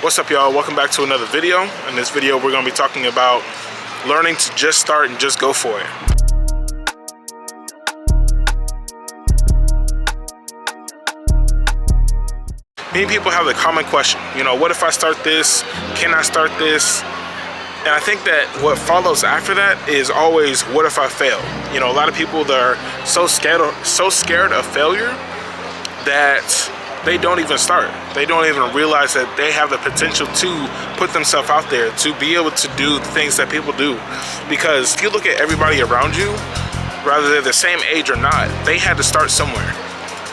What's up, y'all? Welcome back to another video. In this video, we're going to be talking about learning to just start and just go for it. Many people have the common question, what if I start this? Can I start this? And I think that what follows after that is always, what if I fail? A lot of people that are so scared of failure that they don't even start. They don't even realize that they have the potential to put themselves out there, to be able to do the things that people do. Because if you look at everybody around you, whether they're the same age or not, they had to start somewhere.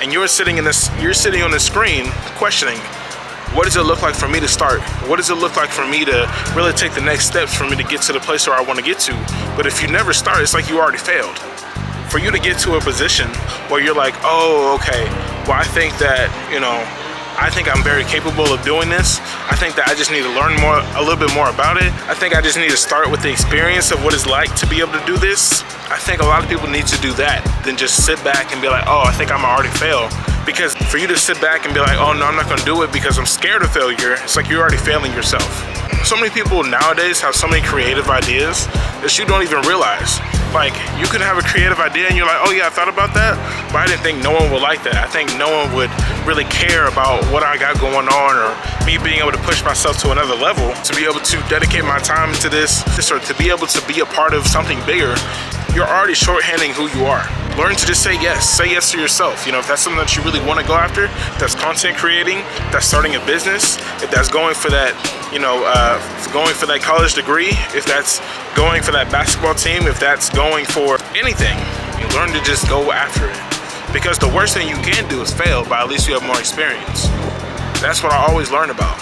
And you're sitting on the screen questioning, what does it look like for me to start? What does it look like for me to really take the next steps for me to get to the place where I want to get to? But if you never start, it's like you already failed. For you to get to a position where you're like, oh, okay, well, I think that, I think I'm very capable of doing this. I think that I just need to learn a little bit more about it. I think I just need to start with the experience of what it's like to be able to do this. I think a lot of people need to do that than just sit back and be like, oh, I think I'm already failed. Because for you to sit back and be like, oh no, I'm not gonna do it because I'm scared of failure, it's like you're already failing yourself. So many people nowadays have so many creative ideas that you don't even realize. Like, you can have a creative idea and you're like, oh yeah, I thought about that, but I didn't think no one would like that. I think no one would really care about what I got going on, or me being able to push myself to another level, to be able to dedicate my time to this, or to be able to be a part of something bigger. You're already shorthanding who you are. Learn to just say yes to yourself. If that's something that you really want to go after, if that's content creating, if that's starting a business, if that's going for that, going for that college degree, if that's going for that basketball team, if that's going for anything, you learn to just go after it. Because the worst thing you can do is fail, but at least you have more experience. That's what I always learn about.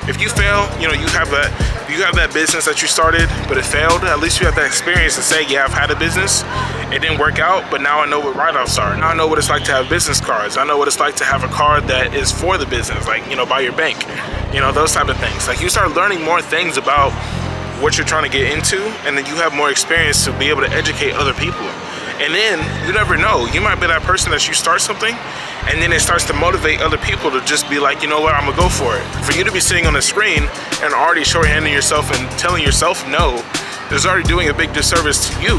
If you fail, you have that business that you started, but it failed, at least you have that experience to say, yeah, I've had a business, it didn't work out, but now I know what write-offs are. Now I know what it's like to have business cards. I know what it's like to have a card that is for the business, like, by your bank, those type of things. Like, you start learning more things about what you're trying to get into, and then you have more experience to be able to educate other people. And then, you never know, you might be that person that you start something, and then it starts to motivate other people to just be like, you know what, I'm gonna go for it. For you to be sitting on the screen and already shorthanding yourself and telling yourself no, is already doing a big disservice to you.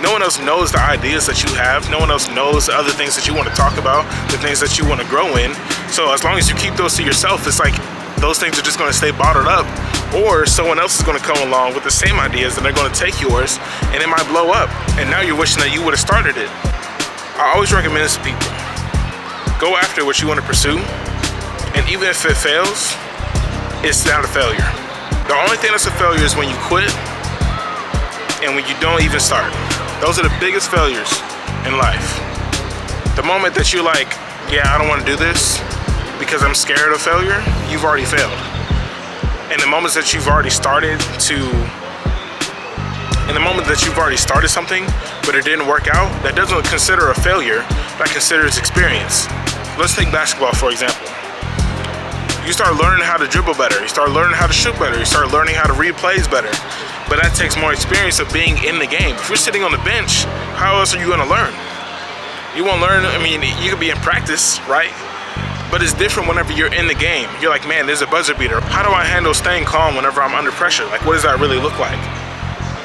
No one else knows the ideas that you have. No one else knows the other things that you want to talk about, the things that you want to grow in. So as long as you keep those to yourself, it's like those things are just gonna stay bottled up, or someone else is gonna come along with the same ideas and they're gonna take yours, and it might blow up. And now you're wishing that you would have started it. I always recommend this to people. Go after what you want to pursue, and even if it fails, it's not a failure. The only thing that's a failure is when you quit and when you don't even start. Those are the biggest failures in life. The moment that you're like, yeah, I don't want to do this because I'm scared of failure, you've already failed. And the moments that you've already started something, but it didn't work out, that doesn't consider a failure, that considers experience. Let's take basketball, for example. You start learning how to dribble better. You start learning how to shoot better. You start learning how to read plays better. But that takes more experience of being in the game. If you're sitting on the bench, how else are you going to learn? You won't learn. You could be in practice, right? But it's different whenever you're in the game. You're like, man, there's a buzzer beater. How do I handle staying calm whenever I'm under pressure? Like, what does that really look like?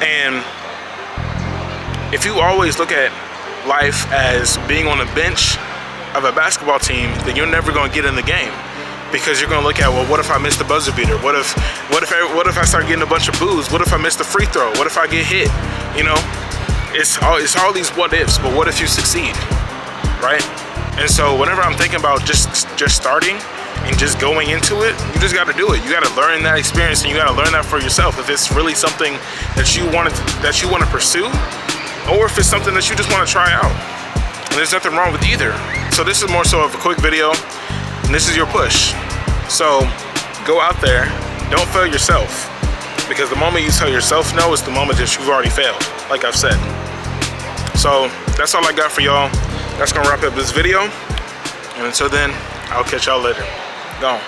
And if you always look at life as being on the bench of a basketball team, then you're never going to get in the game, because you're going to look at, well, what if I miss the buzzer beater? What if I start getting a bunch of boos? What if I miss the free throw? What if I get hit? It's all these what ifs, but what if you succeed, right? And so whenever I'm thinking about just starting and just going into it, you just got to do it. You got to learn that experience, and you got to learn that for yourself. If it's really something that you want to pursue, or if it's something that you just want to try out. And there's nothing wrong with either. So this is more so of a quick video, and this is your push. So go out there, don't fail yourself, because the moment you tell yourself no is the moment that you've already failed, like I've said. So that's all I got for y'all. That's gonna wrap up this video, and until then, I'll catch y'all later. Gone.